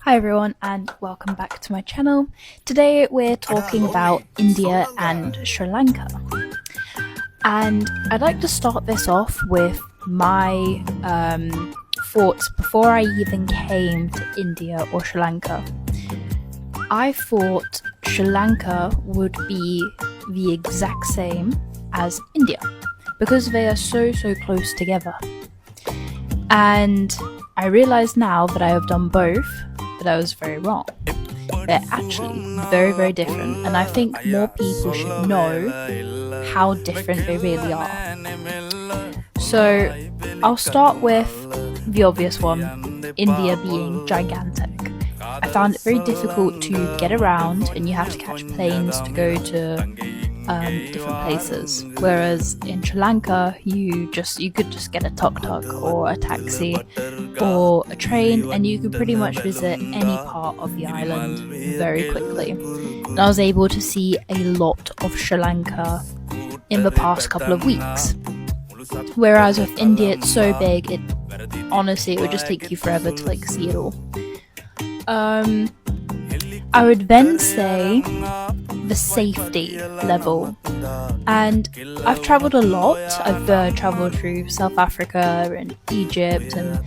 Hi everyone and welcome back to my channel. Today we're talking about India and Sri Lanka. And I'd like to start this off with my thoughts before I even came to India or Sri Lanka. I thought Sri Lanka would be the exact same as India because they are so close together. And I realise now that I have done both, but I was very wrong. They're actually very different, and I think more people should know how different they really are. So I'll start with the obvious one, India being gigantic. I found it very difficult to get around, and you have to catch planes to go to different places, whereas in Sri Lanka you could just get a tuk-tuk or a taxi or a train and you could pretty much visit any part of the island very quickly. And I was able to see a lot of Sri Lanka in the past couple of weeks, whereas with India it's so big, it would just take you forever to see it all. I would then say the safety level, and I've travelled a lot. I've travelled through South Africa and Egypt and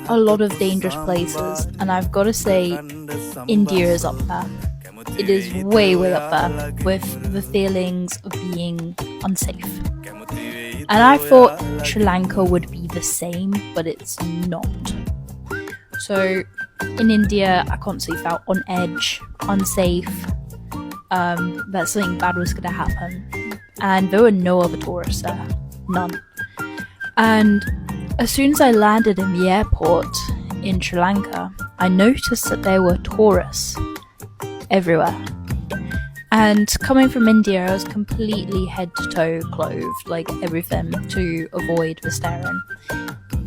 a lot of dangerous places, and I've got to say India is up there. It is way up there with the feelings of being unsafe. And I thought Sri Lanka would be the same, but it's not. So in India, I constantly felt on edge, unsafe, that something bad was going to happen. And there were no other tourists there. None. And as soon as I landed in the airport in Sri Lanka, I noticed that there were tourists everywhere. And coming from India, I was completely head to toe clothed, everything, to avoid the staring.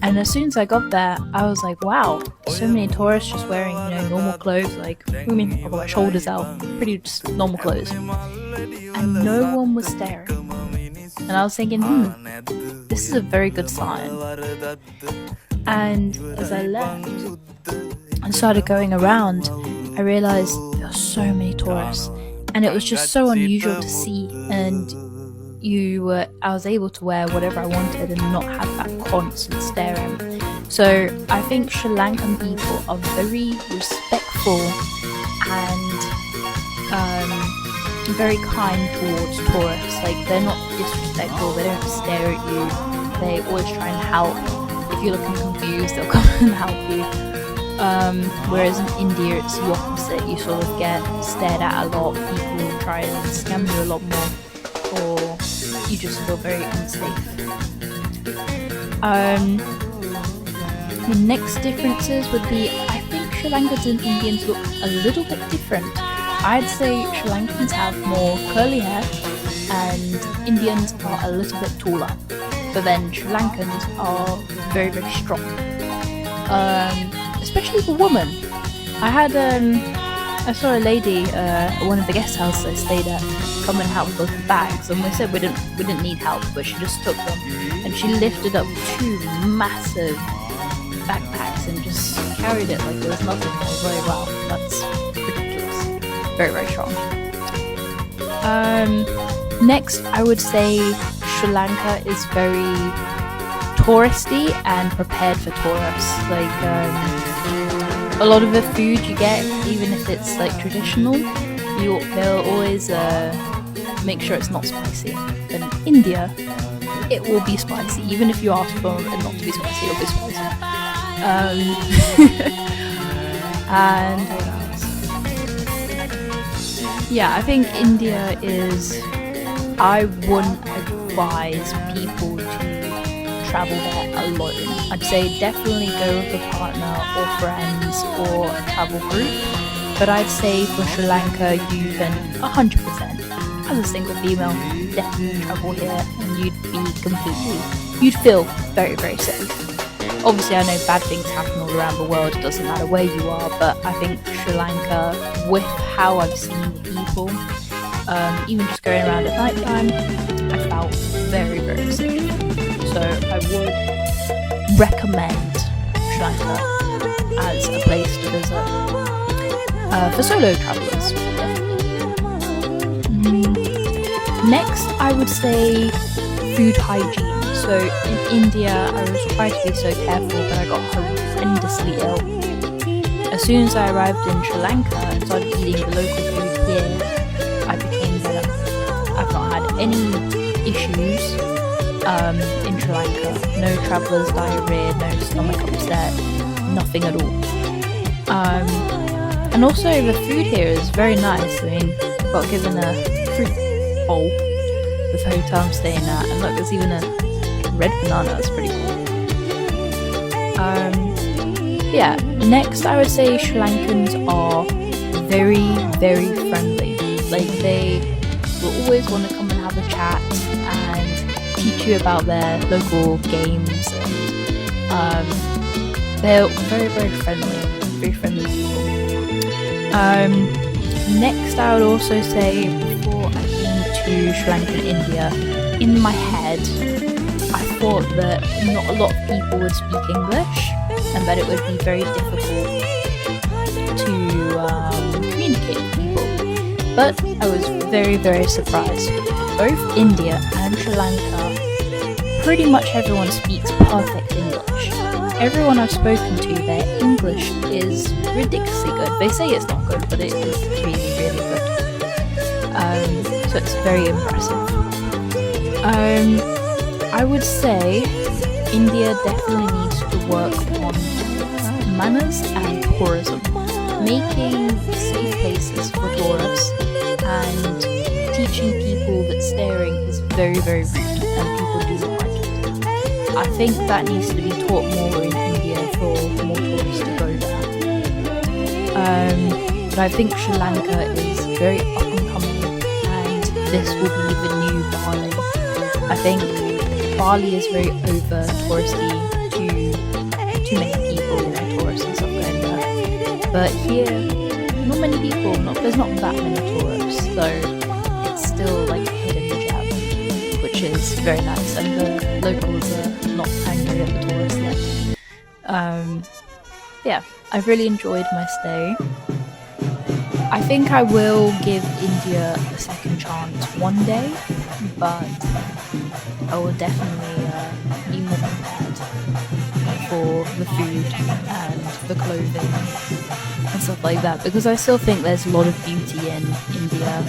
And as soon as I got there, I was like, wow, so many tourists just wearing, normal clothes, I've got my shoulders out, pretty just normal clothes. And no one was staring. And I was thinking, this is a very good sign. And as I left and started going around, I realised there were so many tourists. And it was just so unusual to see, and I was able to wear whatever I wanted and not have that constant staring. So I think Sri Lankan people are very respectful and very kind towards tourists. They're not disrespectful, they don't stare at you, they always try and help. If you're looking confused, they'll come and help you. Whereas in India it's the opposite, you sort of get stared at a lot, people try and scam you a lot more, or you just feel very unsafe. The next differences would be, I think Sri Lankans and Indians look a little bit different. I'd say Sri Lankans have more curly hair and Indians are a little bit taller, but then Sri Lankans are very strong. Especially the woman. I saw a lady at one of the guest houses I stayed at come and help with the bags, and we said we didn't need help, but she just took them and she lifted up 2 massive backpacks and just carried it like there was nothing. I was like, wow, that's ridiculous. Very strong. Next, I would say Sri Lanka is very touristy and prepared for tourists. A lot of the food you get, even if it's traditional, they'll always make sure it's not spicy. But in India, it will be spicy. Even if you ask for it not to be spicy, it'll be spicy. And what else? Yeah, I think India I wouldn't advise people to travel there alone. I'd say definitely go with a partner or friends or a travel group, but I'd say for Sri Lanka you can 100% as a single female definitely travel here, and you'd feel very safe. Obviously I know bad things happen all around the world, it doesn't matter where you are, but I think Sri Lanka, with how I've seen the people, even just going around at night time, I felt very safe. So I would recommend Sri Lanka as a place to visit. for solo travelers. Next, I would say food hygiene. So in India, I was trying to be so careful, but I got horrendously ill. As soon as I arrived in Sri Lanka and started eating the local food here, I became better. I've not had any issues in Sri Lanka. No traveller's diarrhea, no stomach upset, nothing at all. And also the food here is very nice. I mean, got given a fruit bowl with the hotel I'm staying at, and look, there's even a red banana. That's pretty cool. Yeah, next I would say Sri Lankans are very, very friendly. Like, they will always want to come and have a chat and teach you about their local games, and they're very, very friendly people. Next I would also say, before I came to Sri Lanka and India, in my head I thought that not a lot of people would speak English and that it would be very difficult to communicate with people. But I was very, very surprised. Both India and Sri Lanka, pretty much everyone speaks perfect English. Everyone I've spoken to, their English is ridiculously good. They say it's not good, but it is really, really good. So it's very impressive. I would say India definitely needs to work on manners and tourism, making safe places for tourists and teaching people that staring is very, very rude and people do not like it. I think that needs to be taught more in India for more tourists to go there. But I think Sri Lanka is very up and coming, and this will be the new Bali. I think Bali is very over touristy to too many people, tourists and stuff going there. But here, not many people, there's not that many tourists, so it's still like a hidden gem, which is very nice, and the locals are not angry at the tourists yet. Yeah, I've really enjoyed my stay. I think I will give India a second chance one day, but I will definitely be more prepared for the food and the clothing and stuff like that, because I still think there's a lot of beauty in India